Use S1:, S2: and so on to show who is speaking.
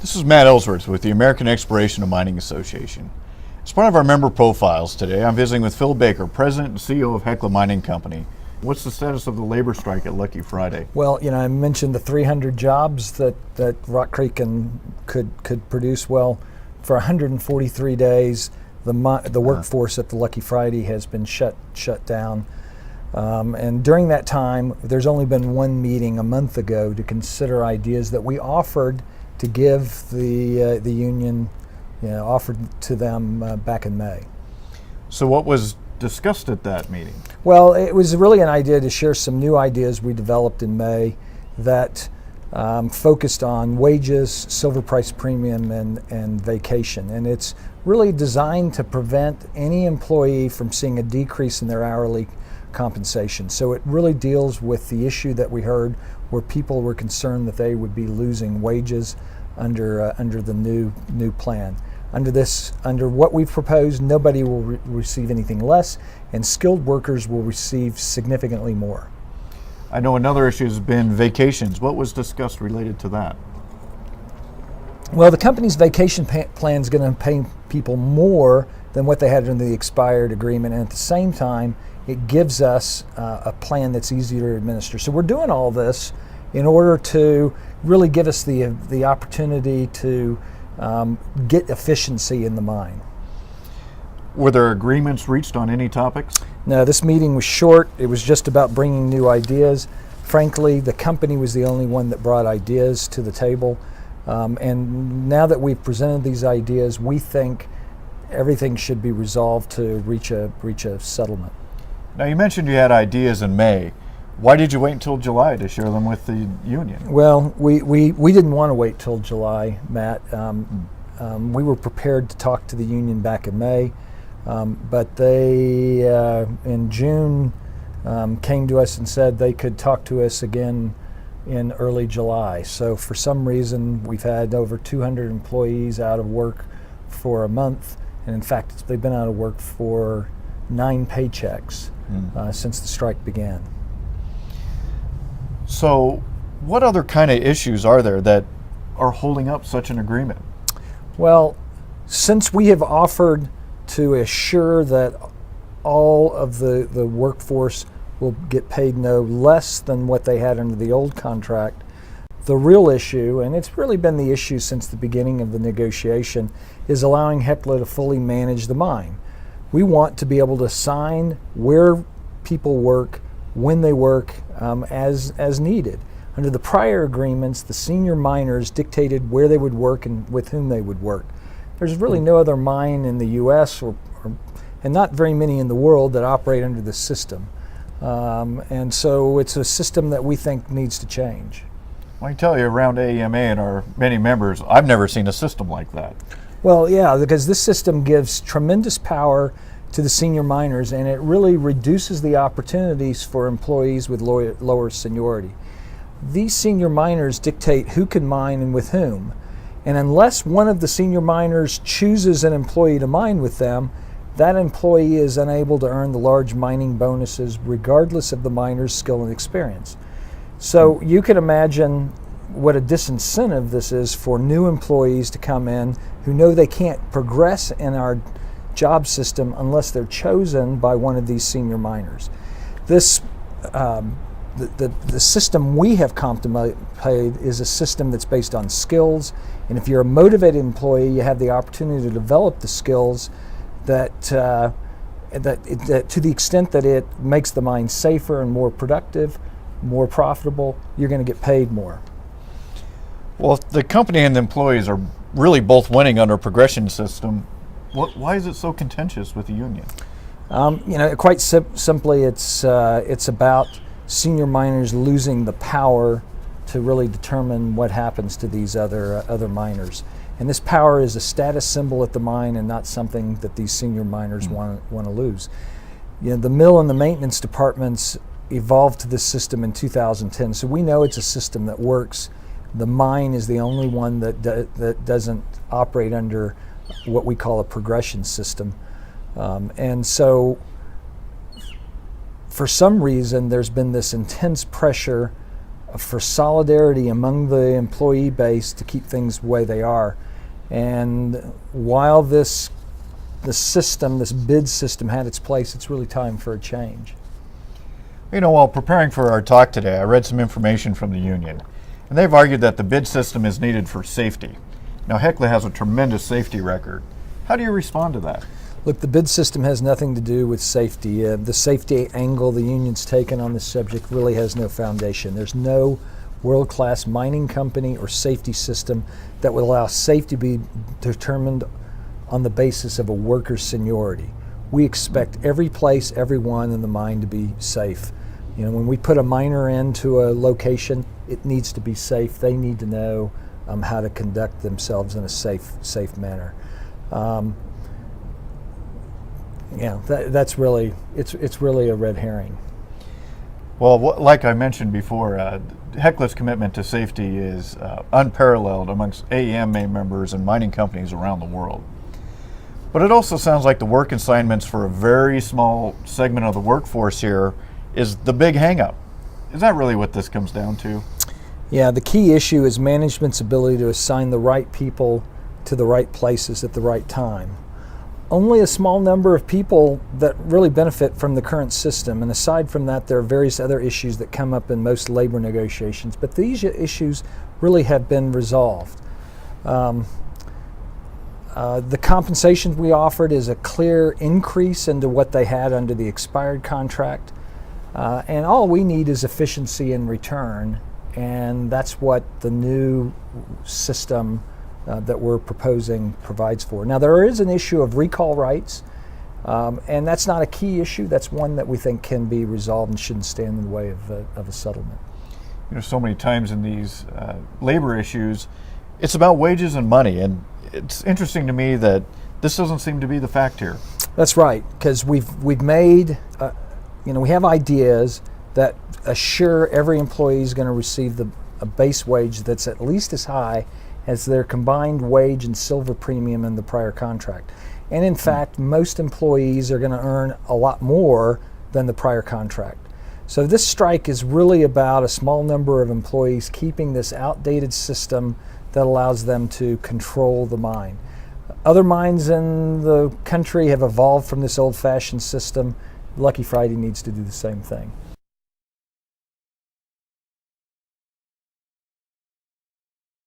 S1: This is Matt Ellsworth with the American Exploration and Mining Association. As part of our member profiles today, I'm visiting with Phil Baker, President and CEO of Hecla Mining Company. What's the status of the labor strike at Lucky Friday?
S2: Well, I mentioned the 300 jobs that Rock Creek could produce. Well, for 143 days, the workforce at the Lucky Friday has been shut down. And during that time, there's only been one meeting a month ago to consider ideas that we offered to give the union, offered to them back in May.
S1: So what was discussed at that meeting?
S2: Well, it was really an idea to share some new ideas we developed in May that focused on wages, silver price premium, and vacation. And it's really designed to prevent any employee from seeing a decrease in their hourly compensation. So it really deals with the issue that we heard where people were concerned that they would be losing wages under the new plan. Under what we've proposed, nobody will receive anything less, and skilled workers will receive significantly more.
S1: I know another issue has been vacations. What was discussed related to that?
S2: Well, the company's vacation plan is going to pay people more than what they had under the expired agreement, and at the same time, it gives us a plan that's easier to administer. So we're doing all this in order to really give us the opportunity to get efficiency in the mine.
S1: Were there agreements reached on any topics?
S2: No, this meeting was short. It was just about bringing new ideas. Frankly, the company was the only one that brought ideas to the table. And now that we've presented these ideas, we think everything should be resolved to reach a settlement.
S1: Now, you mentioned you had ideas in May. Why did you wait until July to share them with the union?
S2: Well, we didn't want to wait till July, Matt. We were prepared to talk to the union back in May, but they, in June, came to us and said they could talk to us again in early July. So for some reason, we've had over 200 employees out of work for a month, and in fact, they've been out of work for 9 paychecks since the strike began.
S1: So what other kind of issues are there that are holding up such an agreement?
S2: Well, since we have offered to assure that all of the workforce will get paid no less than what they had under the old contract, the real issue, and it's really been the issue since the beginning of the negotiation, is allowing Hecla to fully manage the mine. We want to be able to assign where people work, when they work, as needed. Under the prior agreements, the senior miners dictated where they would work and with whom they would work. There's really no other mine in the U.S. and not very many in the world that operate under this system. And so it's a system that we think needs to change.
S1: Well, I can tell you around AEMA and our many members, I've never seen a system like that.
S2: Well, yeah, because this system gives tremendous power to the senior miners, and it really reduces the opportunities for employees with lower seniority. These senior miners dictate who can mine and with whom, and unless one of the senior miners chooses an employee to mine with them, that employee is unable to earn the large mining bonuses regardless of the miner's skill and experience. So you can imagine what a disincentive this is for new employees to come in who know they can't progress in our job system unless they're chosen by one of these senior miners. This the system we have contemplated is a system that's based on skills, and if you're a motivated employee, you have the opportunity to develop the skills that to the extent that it makes the mine safer and more productive, more profitable, you're going to get paid more.
S1: Well, if the company and the employees are really both winning under a progression system, why is it so contentious with the union?
S2: Quite simply, it's about senior miners losing the power to really determine what happens to these other miners. And this power is a status symbol at the mine and not something that these senior miners want to lose. The mill and the maintenance departments evolved to this system in 2010, so we know it's a system that works. The mine is the only one that doesn't operate under what we call a progression system. And so for some reason there's been this intense pressure for solidarity among the employee base to keep things the way they are. And while the system, this bid system had its place, it's really time for a change.
S1: You know, while preparing for our talk today, I read some information from the union, and they've argued that the bid system is needed for safety. Now, Hecla has a tremendous safety record. How do you respond to that?
S2: Look, the bid system has nothing to do with safety. The safety angle the union's taken on this subject really has no foundation. There's no world-class mining company or safety system that would allow safety to be determined on the basis of a worker's seniority. We expect every place, everyone in the mine to be safe. You know, when we put a miner into a location, it needs to be safe. They need to know how to conduct themselves in a safe manner. That's really, it's really a red herring.
S1: Well, like I mentioned before, Hecla's commitment to safety is unparalleled amongst AEMA members and mining companies around the world. But it also sounds like the work assignments for a very small segment of the workforce here is the big hang-up. Is that really what this comes down to?
S2: Yeah, the key issue is management's ability to assign the right people to the right places at the right time. Only a small number of people that really benefit from the current system, and aside from that, there are various other issues that come up in most labor negotiations, but these issues really have been resolved. The compensation we offered is a clear increase into what they had under the expired contract, and all we need is efficiency in return, and that's what the new system that we're proposing provides for. Now, there is an issue of recall rights, and that's not a key issue. That's one that we think can be resolved and shouldn't stand in the way of a settlement.
S1: You know, so many times in these labor issues, it's about wages and money, and it's interesting to me that this doesn't seem to be the fact here.
S2: That's right, because we've made, we have ideas that assure every employee is going to receive a base wage that's at least as high as their combined wage and silver premium in the prior contract. And in fact, most employees are going to earn a lot more than the prior contract. So this strike is really about a small number of employees keeping this outdated system that allows them to control the mine. Other mines in the country have evolved from this old-fashioned system. Lucky Friday needs to do the same thing.